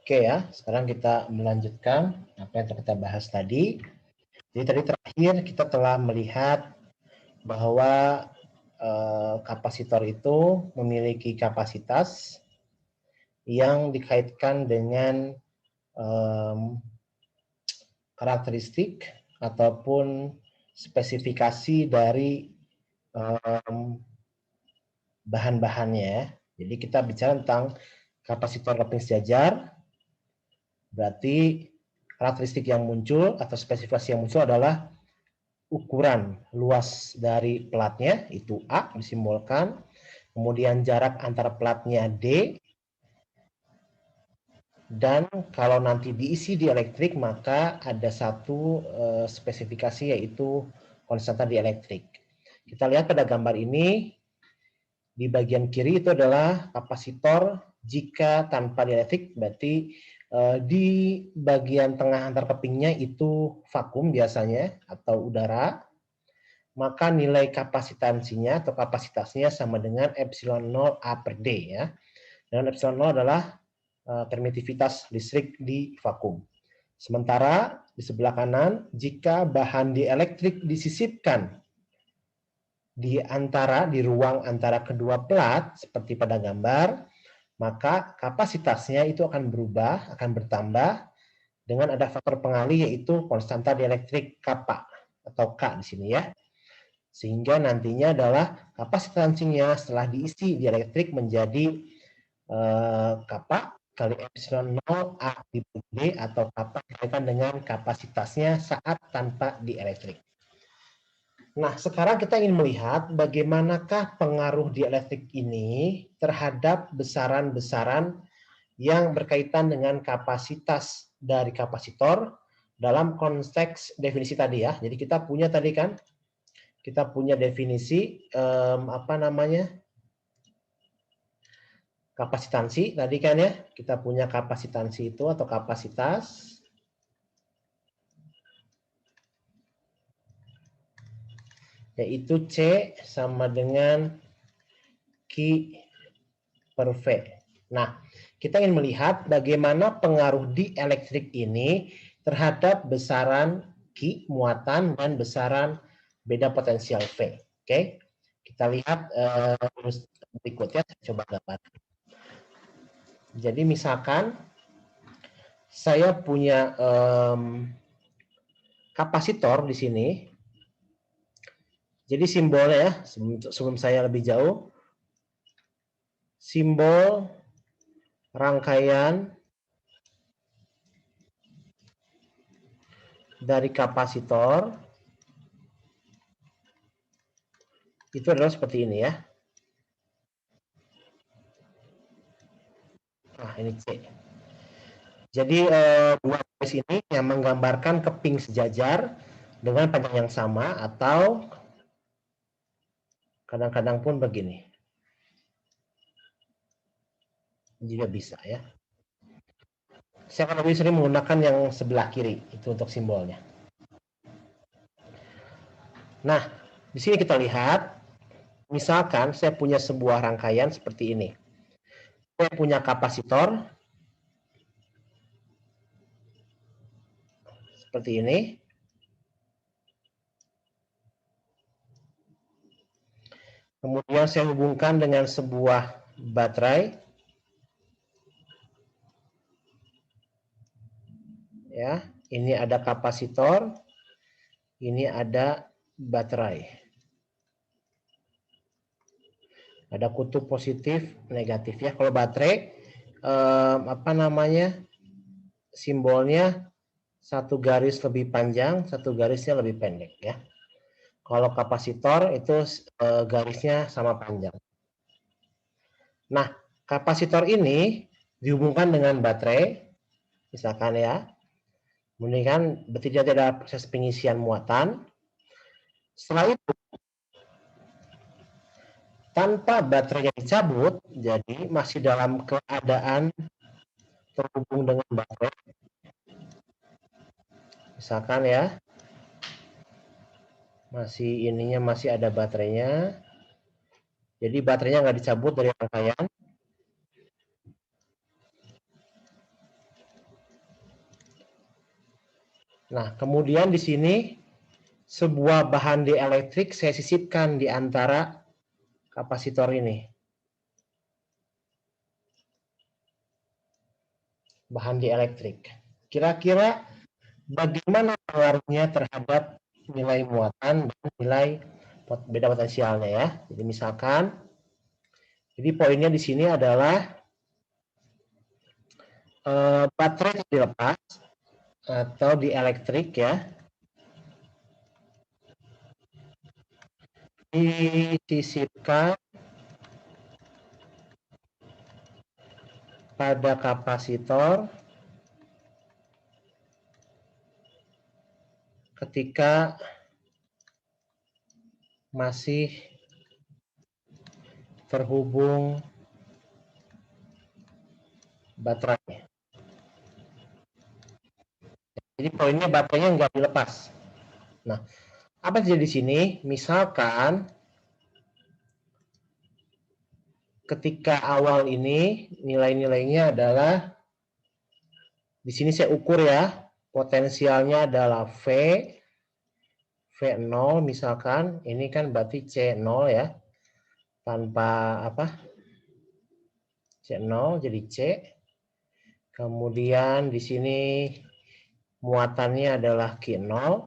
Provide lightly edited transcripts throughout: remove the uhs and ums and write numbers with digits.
Oke ya, sekarang kita melanjutkan apa yang kita bahas tadi. Jadi tadi terakhir kita telah melihat bahwa kapasitor itu memiliki kapasitas yang dikaitkan dengan karakteristik ataupun spesifikasi dari bahan-bahannya. Jadi kita bicara tentang kapasitor lapis sejajar, berarti karakteristik yang muncul atau spesifikasi yang muncul adalah ukuran luas dari platnya, itu A disimbolkan, kemudian jarak antara platnya D, dan kalau nanti diisi dielektrik maka ada satu spesifikasi yaitu konstanta dielektrik. Kita lihat pada gambar ini, di bagian kiri itu adalah kapasitor jika tanpa dielektrik, berarti di bagian tengah antar kepingnya itu vakum biasanya atau udara, maka nilai kapasitansinya atau kapasitasnya sama dengan epsilon 0 A per D ya. Dan epsilon 0 adalah permitivitas listrik di vakum. Sementara di sebelah kanan, jika bahan dielektrik disisipkan di ruang antara kedua plat seperti pada gambar, maka kapasitasnya itu akan berubah, akan bertambah dengan ada faktor pengalih yaitu konstanta dielektrik kappa atau K di sini ya. Sehingga nantinya adalah kapasitansinya setelah diisi dielektrik menjadi kappa kali epsilon 0 A dibuat D atau kappa dikalikan dengan kapasitasnya saat tanpa dielektrik. Nah, sekarang kita ingin melihat bagaimanakah pengaruh dielektrik ini terhadap besaran-besaran yang berkaitan dengan kapasitas dari kapasitor dalam konteks definisi tadi ya. Jadi kita punya tadi kan, kita punya definisi kapasitansi tadi kan ya. Kita punya kapasitansi itu atau kapasitas yaitu C sama dengan Q per V. Nah, kita ingin melihat bagaimana pengaruh dielektrik ini terhadap besaran Q, muatan, dan besaran beda potensial V. Oke, kita lihat berikutnya, saya coba gambar. Jadi misalkan saya punya kapasitor di sini. Jadi simbolnya ya, sebelum saya lebih jauh, simbol rangkaian dari kapasitor itu adalah seperti ini ya. Nah, ini C. Jadi dua garis ini yang menggambarkan keping sejajar dengan panjang yang sama atau kadang-kadang pun begini. Juga bisa ya. Saya akan lebih sering menggunakan yang sebelah kiri itu untuk simbolnya. Nah, di sini kita lihat, misalkan saya punya sebuah rangkaian seperti ini. Saya punya kapasitor seperti ini. Kemudian saya hubungkan dengan sebuah baterai. Ya, ini ada kapasitor, ini ada baterai. Ada kutub positif, negatif ya. Kalau baterai simbolnya satu garis lebih panjang, satu garisnya lebih pendek ya. Kalau kapasitor itu garisnya sama panjang. Nah, kapasitor ini dihubungkan dengan baterai, misalkan ya. Kemudian berarti dia ada proses pengisian muatan. Setelah itu, tanpa baterainya dicabut, jadi masih dalam keadaan terhubung dengan baterai. Misalkan ya, masih ada baterainya. Jadi baterainya nggak dicabut dari rangkaian. Nah, kemudian di sini sebuah bahan dieelektrik saya sisipkan di antara kapasitor ini. Bahan dieelektrik. Kira-kira bagaimana pengaruhnya terhadap nilai muatan dan nilai beda potensialnya ya. Jadi misalkan, jadi poinnya di sini adalah baterai dilepas atau dielektrik ya, disisipkan pada kapasitor ketika masih terhubung baterai. Jadi poinnya baterainya nggak dilepas. Nah, apa yang terjadi di sini? Misalkan ketika awal ini nilai-nilainya adalah, di sini saya ukur ya, potensialnya adalah V0 misalkan, ini kan berarti C0 ya, tanpa apa, C0 jadi C. Kemudian di sini muatannya adalah Q0.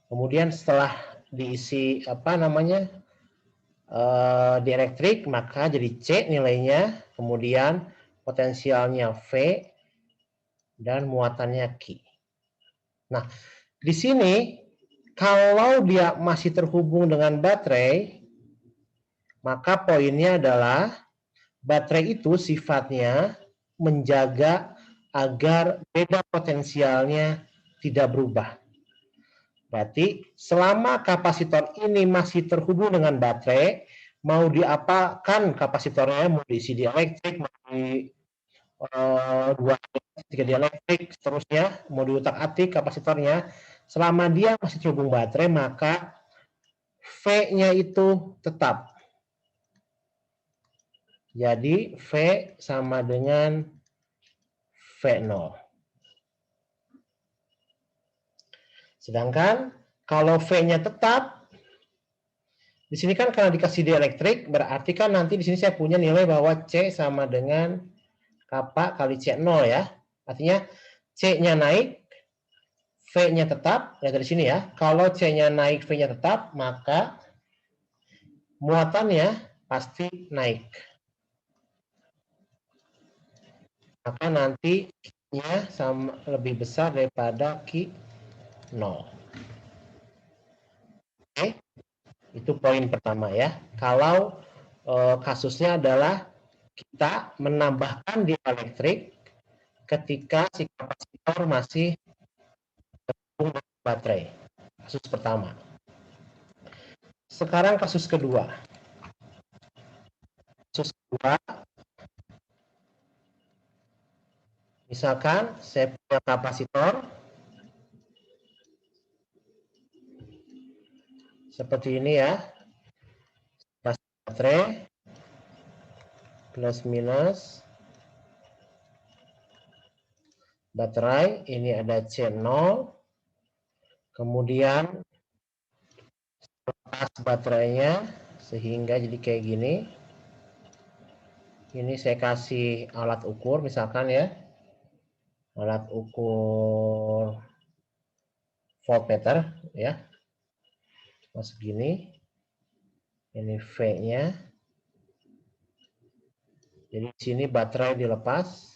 Kemudian setelah diisi apa namanya dielektrik, maka jadi C nilainya, kemudian potensialnya V dan muatannya Q. Nah, di sini kalau dia masih terhubung dengan baterai, maka poinnya adalah baterai itu sifatnya menjaga agar beda potensialnya tidak berubah. Berarti selama kapasitor ini masih terhubung dengan baterai, mau diapakan kapasitornya, mau diisi dielektrik, mau di dua tiga dielektrik, seterusnya mau diutak-atik kapasitornya, selama dia masih terhubung baterai maka V-nya itu tetap. Jadi V sama dengan V0. Sedangkan kalau V-nya tetap, di sini kan karena dikasih dielektrik, berarti kan nanti di sini saya punya nilai bahwa C sama dengan kappa kali C0 ya. Artinya C-nya naik, V-nya tetap, ya dari sini ya. Kalau C-nya naik, V-nya tetap, maka muatannya pasti naik. Maka nanti Q-nya sama lebih besar daripada Q0. Oke, itu poin pertama ya. Kalau kasusnya adalah kita menambahkan dielektrik ketika si kapasitor masih terhubung dengan baterai. Kasus pertama. Sekarang kasus kedua. Kasus kedua, misalkan saya punya kapasitor seperti ini ya, baterai plus minus baterai, ini ada C0, kemudian lepas baterainya sehingga jadi kayak gini. Ini saya kasih alat ukur misalkan ya, alat ukur voltmeter ya, masuk gini, ini V-nya. Jadi di sini baterai dilepas,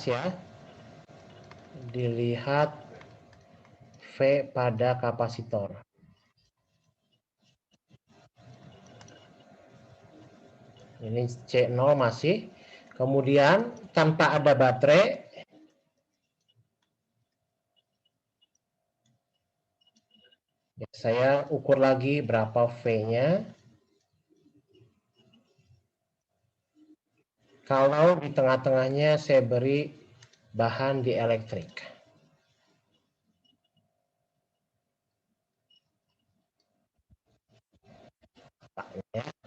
ya, dilihat V pada kapasitor. Ini C0 masih, kemudian tanpa ada baterai, ya, saya ukur lagi berapa V-nya. Kalau di tengah-tengahnya saya beri bahan dielektrik.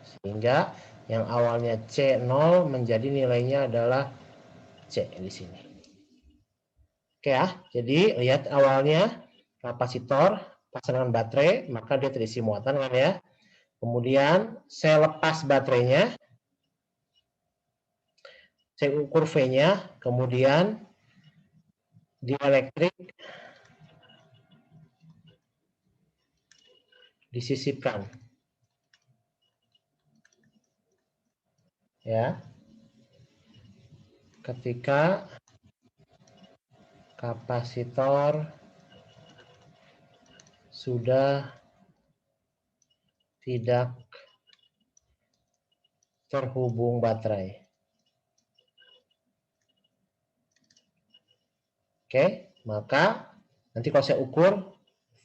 Sehingga Yang awalnya C0 menjadi nilainya adalah C di sini. Oke ya, jadi lihat awalnya kapasitor pasangan baterai, maka dia terisi muatan kan ya. Kemudian saya lepas baterainya, saya ukur V-nya, kemudian dieelektrik disisipkan. Ya. Ketika kapasitor sudah tidak terhubung baterai. Oke, maka nanti kalau saya ukur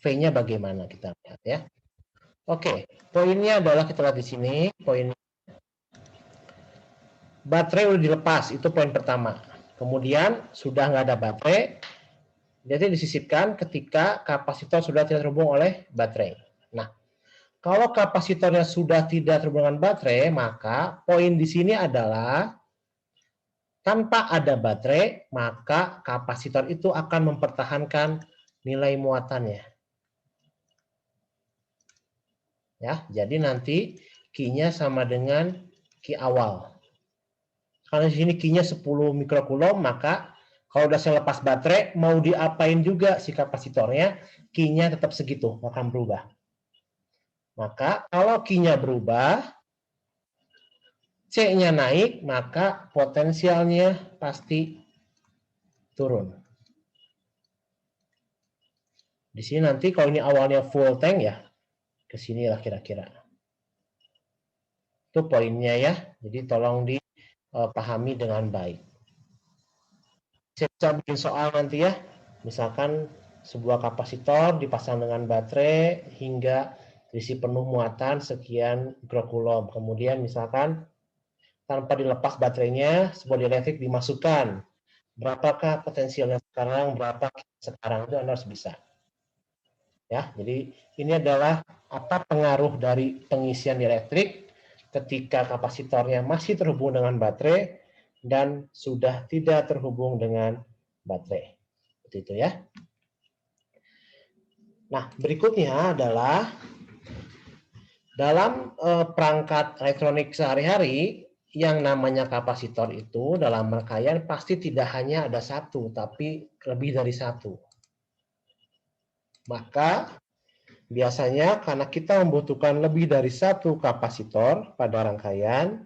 V-nya bagaimana kita lihat ya. Oke, poinnya adalah kita lihat di sini, poin baterai udah dilepas, itu poin pertama. Kemudian sudah nggak ada baterai, jadi disisipkan ketika kapasitor sudah tidak terhubung oleh baterai. Nah, kalau kapasitornya sudah tidak terhubung dengan baterai, maka poin di sini adalah tanpa ada baterai, maka kapasitor itu akan mempertahankan nilai muatannya. Ya, jadi nanti Q-nya sama dengan Q awal. Kalau di sini Q-nya 10 mikrokulom, maka kalau udah saya lepas baterai, mau diapain juga si kapasitornya, Q-nya tetap segitu, akan berubah. Maka kalau Q-nya berubah, C-nya naik, maka potensialnya pasti turun. Di sini nanti kalau ini awalnya full tank ya, ke sini lah kira-kira. Itu poinnya ya, jadi tolong dipahami dengan baik. Saya bisa bikin soal nanti ya, misalkan sebuah kapasitor dipasang dengan baterai hingga terisi penuh muatan sekian mikrokulom. Kemudian misalkan tanpa dilepas baterainya, sebuah dieletrik dimasukkan. Berapakah potensialnya sekarang, berapa sekarang, itu Anda harus bisa. Ya, jadi ini adalah apa pengaruh dari pengisian dieletrik ketika kapasitornya masih terhubung dengan baterai dan sudah tidak terhubung dengan baterai. Seperti itu ya. Nah, berikutnya adalah dalam perangkat elektronik sehari-hari yang namanya kapasitor itu dalam rangkaian pasti tidak hanya ada satu, tapi lebih dari satu. Maka biasanya karena kita membutuhkan lebih dari satu kapasitor pada rangkaian,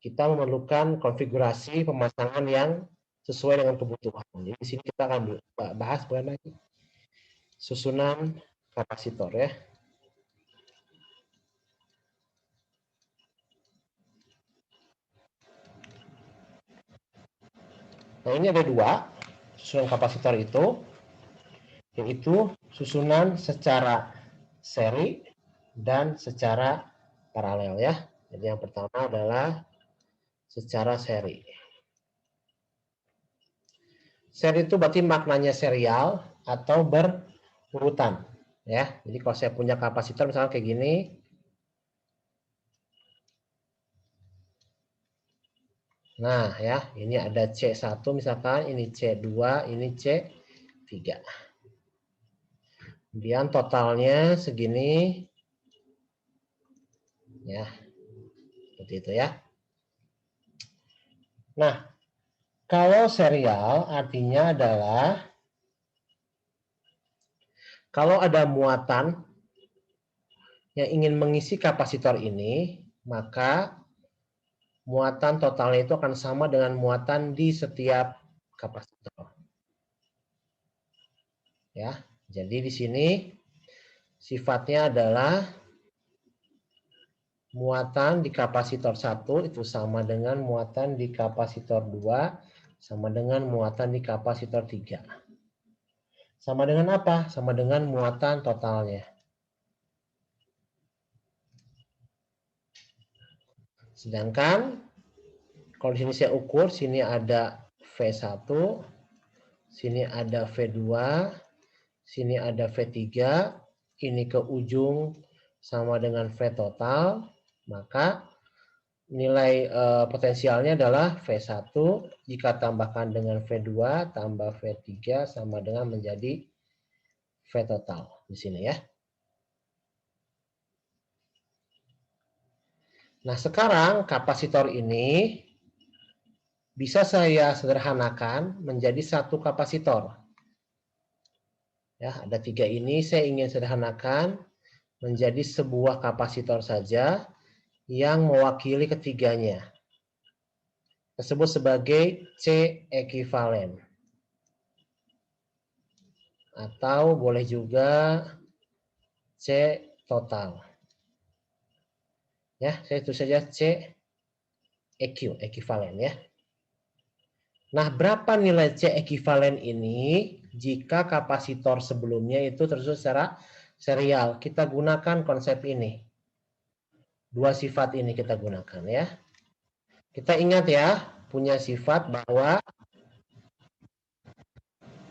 kita memerlukan konfigurasi pemasangan yang sesuai dengan kebutuhan. Jadi di sini kita akan bahas mengenai susunan kapasitor ya. Nah, ini ada dua susunan kapasitor itu, yaitu susunan secara seri dan secara paralel ya. Jadi yang pertama adalah secara seri. Seri itu berarti maknanya serial atau berurutan ya. Jadi kalau saya punya kapasitor misalnya kayak gini, nah ya, ini ada C1 misalkan, ini C2, ini C3. Kemudian totalnya segini ya. Seperti itu ya. Nah, kalau serial artinya adalah kalau ada muatan yang ingin mengisi kapasitor ini, maka muatan totalnya itu akan sama dengan muatan di setiap kapasitor. Ya, jadi di sini sifatnya adalah muatan di kapasitor 1 itu sama dengan muatan di kapasitor 2 sama dengan muatan di kapasitor 3. Sama dengan apa? Sama dengan muatan totalnya. Sedangkan kalau di sini saya ukur, sini ada V1, sini ada V2, sini ada V3, ini ke ujung sama dengan V total, maka nilai potensialnya adalah V1 jika tambahkan dengan V2 tambah V3 sama dengan menjadi V total di sini ya. Nah, sekarang kapasitor ini bisa saya sederhanakan menjadi satu kapasitor. Ya, ada 3 ini saya ingin sederhanakan menjadi sebuah kapasitor saja yang mewakili ketiganya. Tersebut sebagai C ekuivalen. Atau boleh juga C total. Ya, saya tulis saja C ekuivalen ya. Nah, berapa nilai C ekuivalen ini jika kapasitor sebelumnya itu tersusun secara serial? Kita gunakan konsep ini. Dua sifat ini kita gunakan ya. Kita ingat ya, punya sifat bahwa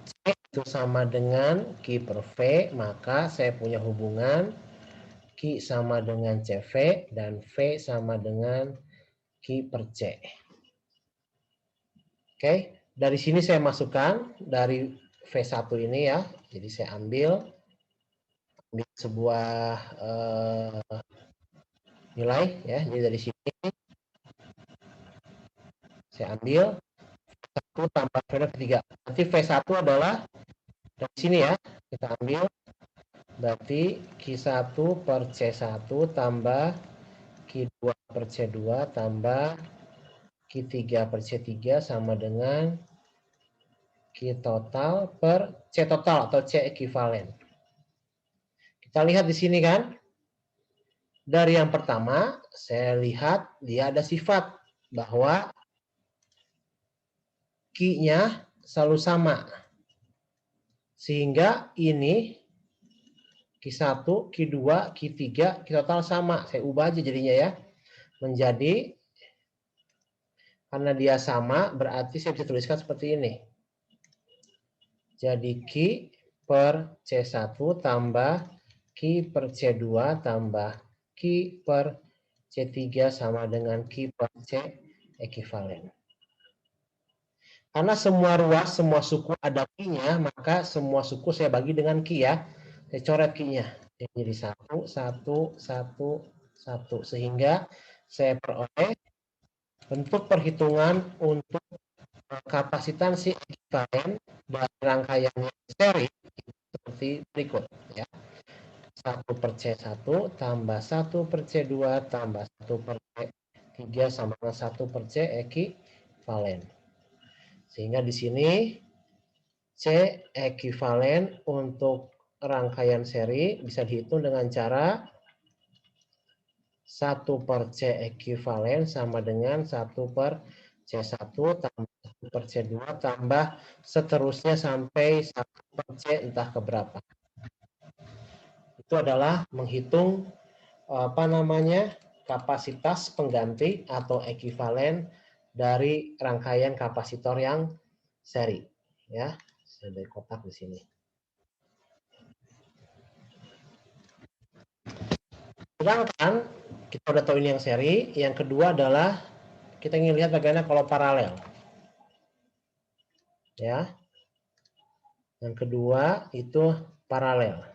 C itu sama dengan Q per V, maka saya punya hubungan Q sama dengan CV dan V sama dengan Q per C. Oke, dari sini saya masukkan dari V1 ini ya. Jadi saya ambil sebuah nilai ya. Jadi dari sini saya ambil 1 tambah V ketiga. Nanti V1 adalah dari sini ya. Kita ambil berarti Q1 per C1 tambah Q2 per C2 tambah Q3 per C3 sama dengan Q total per C total atau C ekuivalen. Kita lihat di sini kan. Dari yang pertama, saya lihat dia ada sifat bahwa Q-nya selalu sama. Sehingga ini Q1, Q2, Q3, Q total sama. Saya ubah aja jadinya ya. Menjadi, karena dia sama, berarti saya bisa tuliskan seperti ini. Jadi Q per C1 tambah Q per C2 tambah Q per C3 sama dengan Q per C ekuivalen. Karena semua ruas, semua suku ada Q-nya, maka semua suku saya bagi dengan Q ya. Saya coret Q-nya. Jadi 1, 1, 1, 1. Sehingga saya peroleh bentuk perhitungan untuk kapasitansi ekuivalen dari rangkaian seri seperti berikut. Ya. 1 per C1 tambah 1 per C2 tambah 1 per C3 sama dengan 1 per C ekuivalen. Sehingga di sini C ekuivalen untuk rangkaian seri bisa dihitung dengan cara 1 per C ekuivalen sama dengan 1 per C1 tambah 1 per C2 tambah seterusnya sampai 1 per C entah keberapa. Itu adalah menghitung kapasitas pengganti atau ekuivalen dari rangkaian kapasitor yang seri ya. Ada kotak di sini. Sedangkan kita udah tahu ini yang seri, yang kedua adalah kita ingin lihat bagaimana kalau paralel. Ya. Yang kedua itu paralel.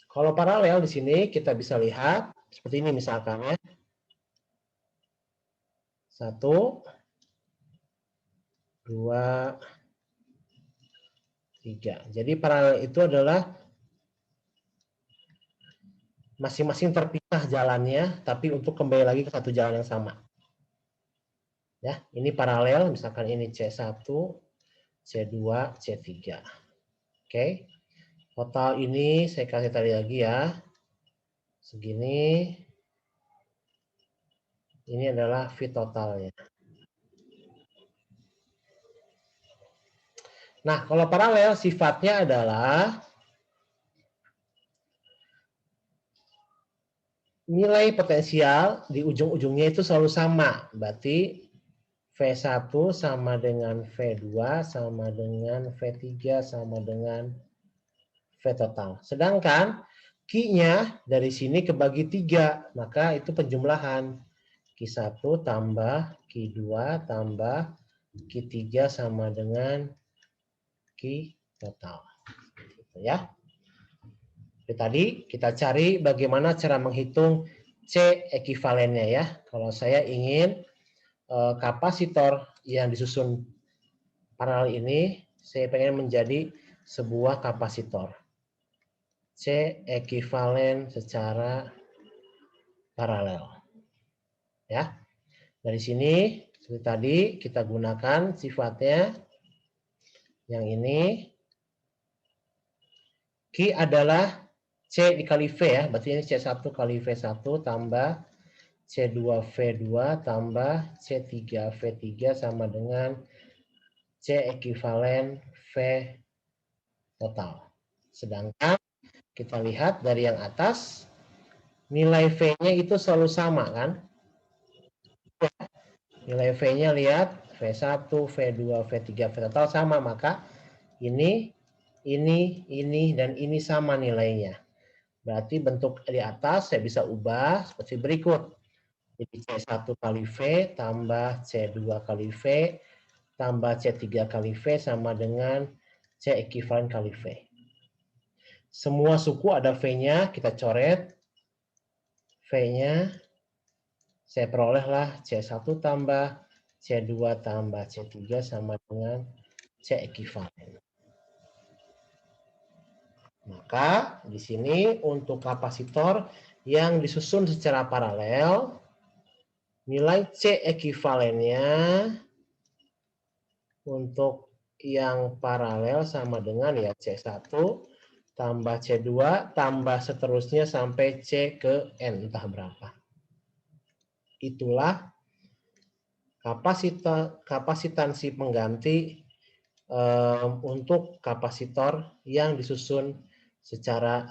Kalau paralel di sini kita bisa lihat seperti ini misalkan ya. 1, 2, 3. Jadi paralel itu adalah masing-masing terpisah jalannya, tapi untuk kembali lagi ke satu jalan yang sama. Ya, ini paralel, misalkan ini C1, C2, C3. Oke. Total ini saya kasih tadi lagi ya. Segini. Ini adalah V totalnya. Nah, kalau paralel sifatnya adalah nilai potensial di ujung-ujungnya itu selalu sama. Berarti V1 sama dengan V2 sama dengan V3 sama dengan V total. Sedangkan Q-nya dari sini kebagi 3, maka itu penjumlahan. Q1 tambah Q2 tambah Q3 sama dengan Q total. Gitu ya. Jadi tadi kita cari bagaimana cara menghitung C ekivalennya ya. Kalau saya ingin kapasitor yang disusun paralel ini, saya pengen menjadi sebuah kapasitor. C ekivalen secara paralel. Ya. Dari sini seperti tadi kita gunakan sifatnya yang ini. Q adalah C dikali V ya. Berarti ini C1 kali V1 tambah C2V2 tambah C3V3 sama dengan C ekivalen V total. Sedangkan kita lihat dari yang atas, nilai V-nya itu selalu sama kan? Nilai V-nya lihat, V1, V2, V3, V total sama, maka ini, dan ini sama nilainya. Berarti bentuk di atas saya bisa ubah seperti berikut. Jadi C1 kali V tambah C2 kali V tambah C3 kali V sama dengan C ekivalen kali V. Semua suku ada V-nya, kita coret. V-nya saya perolehlah C1 tambah C2 tambah C3 sama dengan C ekivalen. Maka di sini untuk kapasitor yang disusun secara paralel, nilai C ekivalennya untuk yang paralel sama dengan ya C1 tambah C2 tambah seterusnya sampai C ke N entah berapa. Itulah kapasitansi pengganti untuk kapasitor yang disusun secara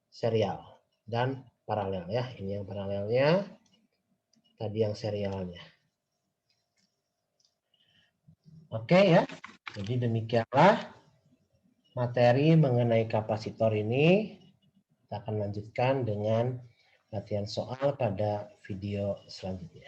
serial dan paralel ya. Ini yang paralelnya, tadi yang serialnya. Oke ya. Jadi demikianlah materi mengenai kapasitor ini. Kita akan lanjutkan dengan latihan soal pada video selanjutnya.